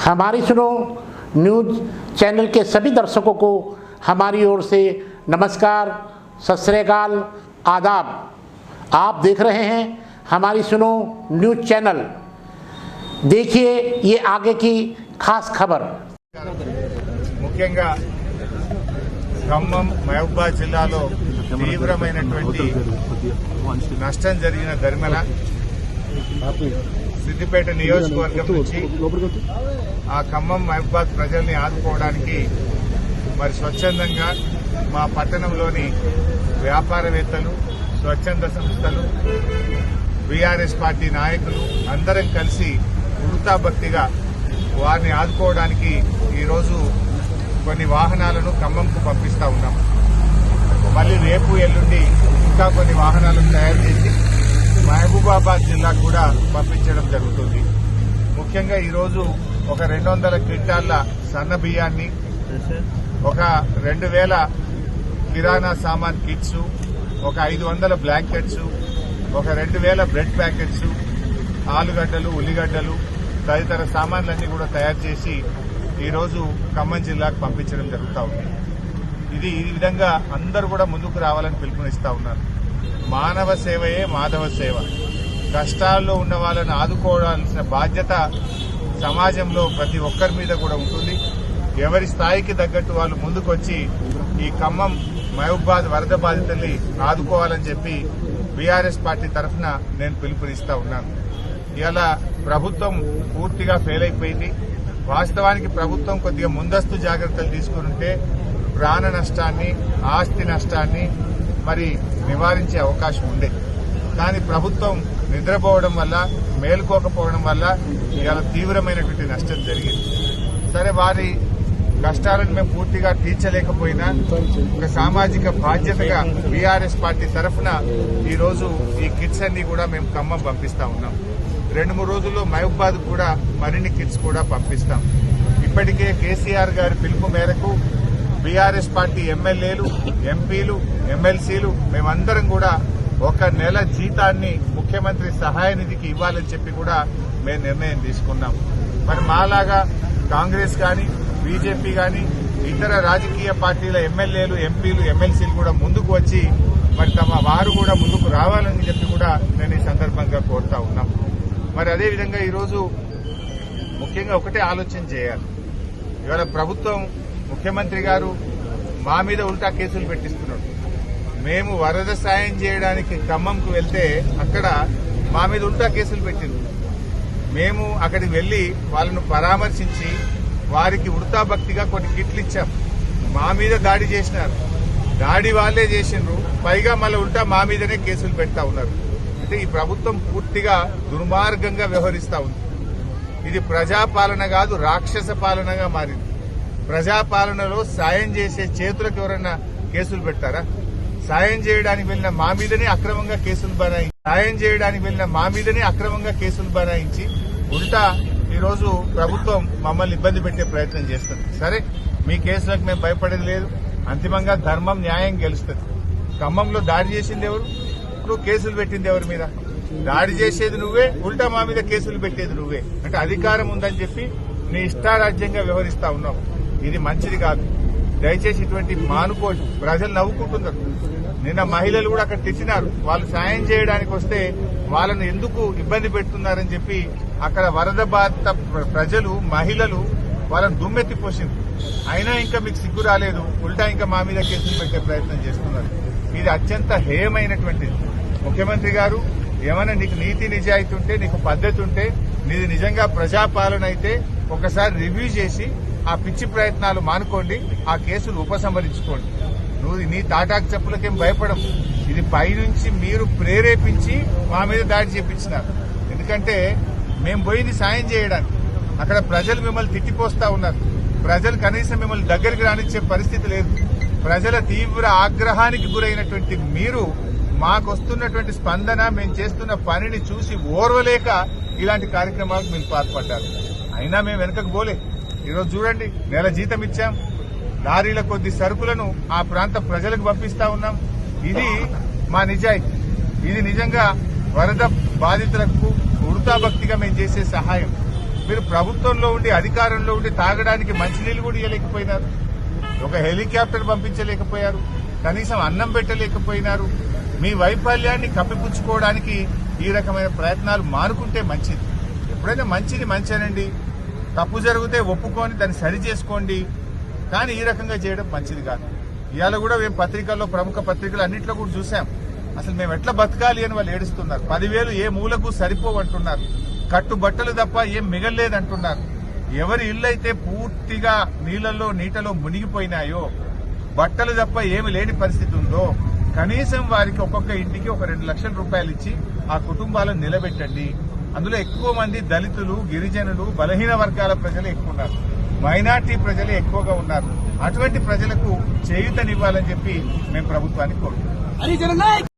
हमारी सुनो news channel के सभी दर्शकों को हमारी ओर से नमस्कार, सत श्री अकाल, आदाब। आप देख रहे हैं हमारी सुनो न्यूज़ चैनल। देखिए ये आगे की खास खबर। ముఖ్యంగా ఖమ్మం మహబూబాబాద్ జిల్లాలో తీవ్రమైనటువంటి నష్టం జరిగిన దర్మల సిద్దిపేట నియోజకవర్గం నుంచి ఆ ఖమ్మం మహబూబాబాద్ ప్రజల్ని ఆదుకోవడానికి మరి స్వచ్ఛందంగా మా పట్టణంలోని వ్యాపారవేత్తలు, స్వచ్ఛంద సంస్థలు, బీఆర్ఎస్ పార్టీ నాయకులు అందరం కలిసి వృత్తాభక్తిగా వారిని ఆదుకోవడానికి ఈరోజు కొన్ని వాహనాలను ఖమ్మంకు పంపిస్తా ఉన్నాం. మళ్ళీ రేపు ఎల్లుండి ఇంకా కొన్ని వాహనాలను తయారు చేసి మహబూబాబాద్ జిల్లాకు కూడా పంపించడం జరుగుతుంది. ముఖ్యంగా ఈరోజు ఒక 200 క్వింటాళ్ల సన్న బియ్యాన్ని, ఒక 2000 కిరాణా సామాన్ కిట్స్, ఒక 500 బ్లాంకెట్స్, ఒక 2000 బ్రెడ్ ప్యాకెట్స్, ఆలుగడ్డలు, ఉల్లిగడ్డలు తదితర సామాన్లన్నీ కూడా తయారు చేసి ఈరోజు ఖమ్మం జిల్లాకు పంపించడం జరుగుతూ ఉంది. ఈ విధంగా అందరూ కూడా ముందుకు రావాలని పిలుపునిస్తా ఉన్నారు. మానవ సేవయే మాధవ సేవ. కష్టాల్లో ఉన్న వాళ్ళని ఆదుకోవాల్సిన బాధ్యత సమాజంలో ప్రతి ఒక్కరి మీద కూడా ఉంటుంది. ఎవరి స్థాయికి తగ్గట్టు వాళ్ళు ముందుకొచ్చి ఈ ఖమ్మం మహబూబాబాద్ వరద బాధితుల్ని ఆదుకోవాలని చెప్పి బీఆర్ఎస్ పార్టీ తరఫున నేను పిలుపునిస్తా ఉన్నాను. ఇలా ప్రభుత్వం పూర్తిగా ఫెయిల్ అయిపోయింది. వాస్తవానికి ప్రభుత్వం కొద్దిగా ముందస్తు జాగ్రత్తలు తీసుకుని ప్రాణ నష్టాన్ని, ఆస్తి నష్టాన్ని మరి నివారించే అవకాశం ఉంది. కానీ ప్రభుత్వం నిద్రపోవడం వల్ల, మేలుకోకపోవడం వల్ల ఇవాళ తీవ్రమైనటువంటి నష్టం జరిగింది. సరే, వారి కష్టాలను మేము పూర్తిగా తీర్చలేకపోయినా ఒక సామాజిక బాధ్యతగా బీఆర్ఎస్ పార్టీ తరఫున ఈరోజు ఈ కిట్స్ అన్ని కూడా మేము ఖమ్మం పంపిస్తా ఉన్నాం. 2-3 రోజుల్లో మహబూబాబాద్ కూడా మరిన్ని కిట్స్ కూడా పంపిస్తాం. ఇప్పటికే కేసీఆర్ గారి పిలుపు మేరకు బీఆర్ఎస్ పార్టీ ఎమ్మెల్యేలు, ఎంపీలు, ఎమ్మెల్సీలు మేమందరం కూడా 1 నెల జీతాన్ని ముఖ్యమంత్రి సహాయ నిధికి ఇవ్వాలని చెప్పి కూడా మేము నిర్ణయం తీసుకున్నాం. మరి మాలాగా కాంగ్రెస్ కానీ, బీజేపీ కానీ, ఇతర రాజకీయ పార్టీల ఎమ్మెల్యేలు, ఎంపీలు, ఎమ్మెల్సీలు కూడా ముందుకు వచ్చి మరి తమ వారు కూడా ముందుకు రావాలని చెప్పి కూడా నేను ఈ సందర్భంగా కోరుతా ఉన్నాం. మరి అదేవిధంగా ఈరోజు ముఖ్యంగా ఒకటే ఆలోచన చేయాలి. ఇవాళ ప్రభుత్వం, ముఖ్యమంత్రి గారు మా మీద ఉల్టా కేసులు పెట్టిస్తున్నాడు. మేము వరద సాయం చేయడానికి ఖమ్మంకు వెళ్తే అక్కడ మా మీద ఉల్టా కేసులు పెట్టింది. మేము అక్కడికి వెళ్లి వాళ్ళను పరామర్శించి వారికి వృత్తాభక్తిగా కొన్ని కిట్లు ఇచ్చాం. మా మీద దాడి చేసినారు. దాడి వాళ్లే చేసిండ్రు, పైగా మళ్ళీ ఉల్టా మా మీదనే కేసులు పెడతా ఉన్నారు. అంటే ఈ ప్రభుత్వం పూర్తిగా దుర్మార్గంగా వ్యవహరిస్తా ఉంది. ఇది ప్రజాపాలన కాదు, రాక్షస పాలనగా మారింది. ప్రజాపాలనలో సాయం చేసే చేతులకు ఎవరైనా కేసులు పెడతారా? సాయం చేయడానికి వెళ్ళిన మా మీదనే అక్రమంగా కేసులు బనాయించి ఉల్టా ఈరోజు ప్రభుత్వం మమ్మల్ని ఇబ్బంది పెట్టే ప్రయత్నం చేస్తుంది. సరే, మీ కేసులకు మేము భయపడేది లేదు. అంతిమంగా ధర్మం, న్యాయం గెలుస్తుంది. ఖమ్మంలో దాడి చేసింది ఎవరు? కేసులు పెట్టింది ఎవరి మీద? దాడి చేసేది నువ్వే, ఉల్టా మా మీద కేసులు పెట్టేది నువ్వే. అంటే అధికారం ఉందని చెప్పి నీ ఇష్టారాజ్యంగా వ్యవహరిస్తా ఉన్నావు. ఇది మంచిది కాదు. దయచేసి ఇటువంటి మానుకోవచ్చు. ప్రజలు నవ్వుకుంటున్నారు. నిన్న మహిళలు కూడా అక్కడ తెచ్చినారు. వాళ్ళు సాయం చేయడానికి వస్తే వాళ్ళను ఎందుకు ఇబ్బంది పెడుతున్నారని చెప్పి అక్కడ వరద బాధిత ప్రజలు, మహిళలు వాళ్ళని దుమ్మెత్తిపోసింది. అయినా ఇంకా మీకు సిగ్గు రాలేదు, ఉల్టా ఇంకా మా మీద కేసులు పెట్టే ప్రయత్నం చేస్తున్నారు. ఇది అత్యంత హేయమైనటువంటిది. ముఖ్యమంత్రి గారు, ఏమైనా నీకు నీతి నిజాయితీ ఉంటే, నీకు పద్ధతి ఉంటే, నీది నిజంగా ప్రజాపాలన అయితే ఒకసారి రివ్యూ చేసి ఆ పిచ్చి ప్రయత్నాలు మానుకోండి, ఆ కేసులు ఉపసంహరించుకోండి. నువ్వు నీ తాటాకు చెప్పులకేం భయపడం. ఇది పైనుంచి మీరు ప్రేరేపించి మా మీద దాడి చేపించినారు. ఎందుకంటే మేము పోయింది సాయం చేయడానికి. అక్కడ ప్రజలు మిమ్మల్ని తిట్టిపోస్తా ఉన్నారు. ప్రజలు కనీసం మిమ్మల్ని దగ్గరికి రానిచ్చే పరిస్థితి లేదు. ప్రజల తీవ్ర ఆగ్రహానికి గురైనటువంటి మీరు మాకొస్తున్నటువంటి స్పందన, మేము చేస్తున్న పనిని చూసి ఓర్వలేక ఇలాంటి కార్యక్రమాలకు మీరు పాల్పడ్డారు. అయినా మేము వెనకకు పోలే. ఈరోజు చూడండి, నెల జీతం ఇచ్చాం, లారీల కొద్ది సరుకులను ఆ ప్రాంత ప్రజలకు పంపిస్తా ఉన్నాం. ఇది మా నిజాయితీ. ఇది నిజంగా వరద బాధితులకు వృతాభక్తిగా మేము చేసే సహాయం. మీరు ప్రభుత్వంలో ఉండి అధికారంలో ఉండి తాగడానికి మంచినీళ్ళు కూడా ఇవ్వలేకపోయినారు, ఒక హెలికాప్టర్ పంపించలేకపోయారు, కనీసం అన్నం పెట్టలేకపోయినారు. మీ వైఫల్యాన్ని కప్పిపుచ్చుకోవడానికి ఈ రకమైన ప్రయత్నాలు మానుకుంటే మంచిది. ఎప్పుడైనా మంచిది మంచినండి, తప్పు జరిగితే ఒప్పుకొని దాన్ని సరి చేసుకోండి, కానీ ఈ రకంగా చేయడం మంచిది కాదు. ఇవాళ కూడా మేము పత్రికల్లో, ప్రముఖ పత్రికలు అన్నింటిలో కూడా చూసాం. అసలు మేము ఎట్లా బతకాలి అని వాళ్ళు ఏడుస్తున్నారు. 10,000 ఏ మూలకు సరిపోవంటున్నారు, కట్టుబట్టలు తప్ప ఏం మిగల్లేదంటున్నారు. ఎవరి ఇల్లు అయితే పూర్తిగా నీటలో మునిగిపోయినాయో, బట్టలు తప్ప ఏమి లేని పరిస్థితి ఉందో, కనీసం వారికి ఒక్కొక్క ఇంటికి ఒక 2 లక్షల రూపాయలు ఇచ్చి ఆ కుటుంబాలను నిలబెట్టండి. అందులో ఎక్కువ మంది దళితులు, గిరిజనులు, బలహీన వర్గాల ప్రజలు ఎక్కువ ఉన్నారు, మైనార్టీ ప్రజలే ఎక్కువగా ఉన్నారు. అటువంటి ప్రజలకు చేయూతనివ్వాలని చెప్పి మేము ప్రభుత్వాన్ని కోరుతున్నాం.